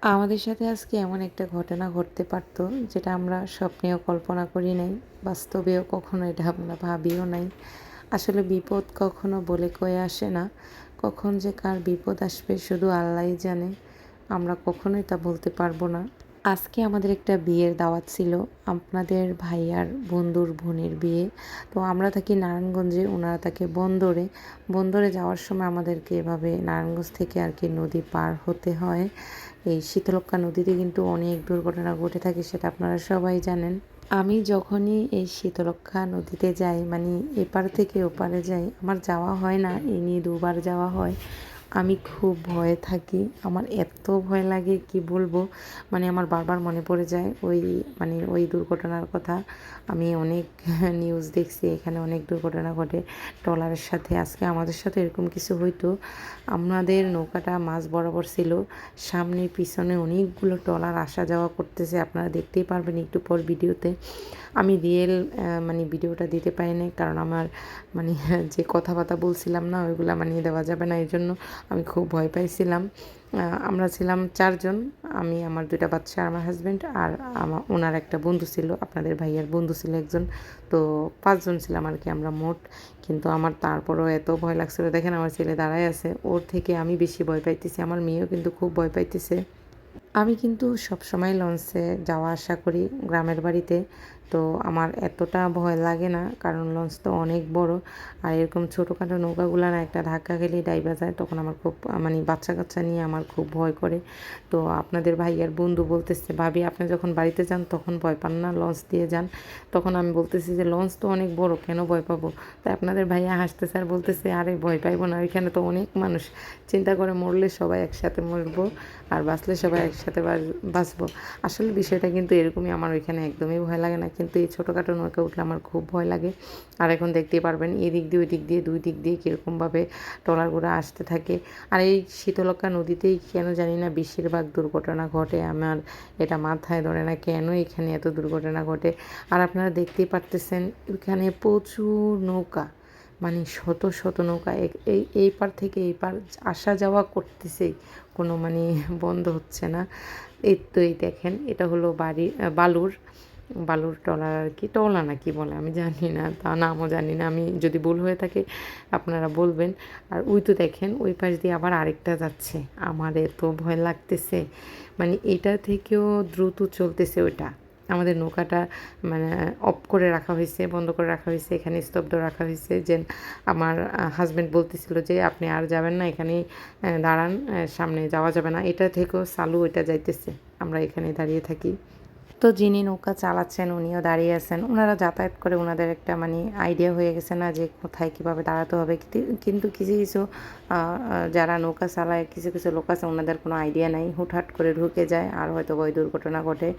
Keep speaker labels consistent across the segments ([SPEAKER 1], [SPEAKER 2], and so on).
[SPEAKER 1] আমাদের সাথে আজকে এমন একটা ঘটনা ঘটতে পারত যেটা আমরা স্বপ্নেও কল্পনা করি নাই, বাস্তবেও কখনো এটা আমরা ভাবিও নাই। আসলে বিপদ কখনো বলে কয়ে আসে না, কখন যে কার বিপদ আসবে শুধু আল্লাহই জানে। আমরা কখনোই তা বলতে পারবো না। আজকে আমাদের একটা বিয়ের দাওয়াত ছিল, আপনাদের ভাইয়ার বন্ধুর বোনের বিয়ে। তো আমরা থাকি নারায়ণগঞ্জে, ওনারা থাকে বন্দরে। বন্দরে যাওয়ার সময় আমাদেরকে এভাবে নারায়ণগঞ্জ থেকে আর কি নদী পার হতে হয়। এই শীতলক্ষ্যা নদীতে কিন্তু অনেক দুর্ঘটনা ঘটে থাকে, সেটা আপনারা সবাই জানেন। আমি যখনই এই শীতলক্ষ্যা নদীতে যাই, মানে এপার থেকে ওপারে যাই, আমার যাওয়া হয় না, এই নিয়ে দুবার যাওয়া হয়। আমি খুব ভয়ে থাকি, আমার এত ভয় লাগে কি বলবো। মানে আমার বারবার মনে পড়ে যায় ওই দুর্ঘটনার কথা। আমি অনেক নিউজ দেখছি, এখানে অনেক দুর্ঘটনা ঘটে ট্রলারের সাথে। আজকে আমাদের সাথে এরকম কিছু হইতো। আমাদের নৌকাটা মাঝ বরাবর ছিল, সামনে পিছনে অনেকগুলো ট্রলার আসা যাওয়া করতেছে, আপনারা দেখতেই পারবেন একটু পর ভিডিওতে। আমি রিয়েল মানে ভিডিওটা দিতে পারিনি, কারণ আমার মানে যে কথাবার্তা বলছিলাম না, ওইগুলো মানিয়ে দেওয়া যাবে না, এই জন্য আমি খুব ভয় পাইছিলাম। আমরা ছিলাম 4 জন, আমি, আমার 2টা বাচ্চা, আমার হাজব্যান্ড, আর ওনার একটা বন্ধু ছিল, আপনাদের ভাইয়ার বন্ধু ছিল একজন। তো 5 জন ছিলাম আর কি আমরা মোট। কিন্তু আমার তারপরও এত ভয় লাগছিল, দেখেন আমার ছেলে দাঁড়ায় আছে, ওর থেকে আমি বেশি ভয় পাইতেছি, আমার মেয়েও কিন্তু খুব ভয় পাইতেছে। আমি কিন্তু সবসময় লঞ্চে যাওয়া আসা করি গ্রামের বাড়িতে। তো আমার এতটা ভয় লাগে না, কারণ লঞ্চ তো অনেক বড়। আর এরকম ছোটোখাটো নৌকাগুলো না একটা ধাক্কা খেলেই ডাইবা যায়, তখন আমার খুব মানে বাচ্চা কাচ্চা নিয়ে আমার খুব ভয় করে। তো আপনাদের ভাইয়ার বন্ধু বলতেছে, ভাবি আপনি যখন বাড়িতে যান তখন ভয় পান না, লঞ্চ দিয়ে যান। তখন আমি বলতেছি যে লঞ্চ তো অনেক বড়, কেন ভয় পাবো। তাই আপনাদের ভাইয়া হাসতেছে আর বলতেছে, আরে ভয় পাইবো না, ওইখানে তো অনেক মানুষ, চিন্তা করে মরলে সবাই একসাথে মরবো, আর বাঁচলে সবাই একসাথে বাঁচবো। আসলে বিষয়টা কিন্তু এরকমই, আমার ওইখানে একদমই ভয় লাগে না, কিন্তু এই ছোটোখাটো নৌকা উঠলে আমার খুব ভয় লাগে। আর এখন দেখতেই পারবেন এদিক দিয়ে ওই দিক দিয়ে দুই দিক দিয়ে কীরকমভাবে ট্রলারগুলো আসতে থাকে। আর এই শীতলক্ষ্যা নদীতেই কেন জানি না বেশিরভাগ দুর্ঘটনা ঘটে, আমার এটা মাথায় ধরে না কেন এখানে এত দুর্ঘটনা ঘটে। আর আপনারা দেখতেই পারতেছেন এখানে প্রচুর নৌকা, মানে শত শত নৌকা এই পার থেকে এই পার আসা যাওয়া করতেছেই, কোনো মানে বন্ধ হচ্ছে না। এই দেখেন, এটা হলো বালুর বালুর ট্রলার আর কি, ট্রলার না কি বলে আমি জানি না, তা নামও জানি না, আমি যদি ভুল হয়ে থাকে আপনারা বলবেন। আর ওই তো দেখেন ওই পাশ দিয়ে আবার আরেকটা যাচ্ছে, আমার এত ভয় লাগতেছে, মানে এটা থেকেও দ্রুত চলতেছে ওইটা। আমাদের নৌকাটা মানে অফ করে রাখা হয়েছে, বন্ধ করে রাখা হয়েছে, এখানে স্তব্ধ রাখা হয়েছে। যে আমার হাজব্যান্ড বলতেছিল যে আপনি আর যাবেন না, এখানেই দাঁড়ান, সামনে যাওয়া যাবে না। এটা থেকেও চালু, এটা যাইতেছে, আমরা এখানে দাঁড়িয়ে থাকি। তো যিনি নৌকা চালাচ্ছেন উনিও দাঁড়িয়ে আছেন, ওনারা যাতায়াত করে, ওনাদের একটা মানে আইডিয়া হয়ে গেছে না যে কোথায় কীভাবে দাঁড়াতে হবে। কিন্তু কিছু কিছু যারা নৌকা চালায়, কিছু কিছু লোক আছে ওনাদের কোনো আইডিয়া নাই, হুটহাট করে ঢুকে যায় আর হয়তো ওই দুর্ঘটনা ঘটে।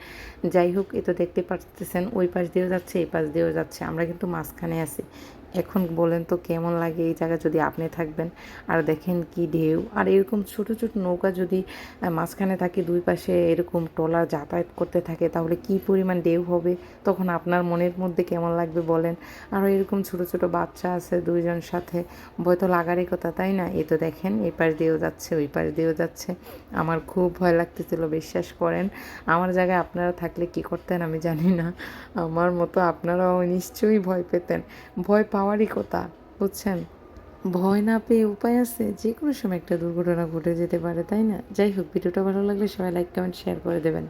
[SPEAKER 1] যাই হোক, এ তো দেখতে পাচ্ছেন ওই পাশ দিয়েও যাচ্ছে, এই পাশ দিয়েও যাচ্ছে, আমরা কিন্তু মাঝখানে আছি। এখন বলেন তো কেমন লাগে এই জায়গায় যদি আপনি থাকবেন। আর দেখেন কি ঢেউ, আর এরকম ছোট ছোট নৌকা যদি মাঝখানে থাকে, দুই পাশে এরকম ট্রলার যাতায়াত করতে থাকে, তাহলে কি পরিমাণ ঢেউ হবে, তখন আপনার মনের মধ্যে কেমন লাগবে বলেন। আরও এরকম ছোট ছোট বাচ্চা আছে 2জন সাথে, ভয় তো লাগারই কথা, তাই না। এই তো দেখেন এই পাশ দিয়েও যাচ্ছে, ওই পাশ দিয়েও যাচ্ছে, আমার খুব ভয় লাগতেছিল, বিশ্বাস করেন। আমার জায়গায় আপনারা থাকলে কি করতেন আমি জানি না, আমার মতো আপনারাও নিশ্চয়ই ভয় পেতেন। ভয় পাওয়ারই কথা, বুঝছেন। ভয় না পেয়ে উপায় আছে, যে কোনো সময় একটা দুর্ঘটনা ঘটে যেতে পারে, তাই না। যাই হোক, ভিডিওটা ভালো লাগলে সবাই লাইক কমেন্ট শেয়ার করে দেবেন।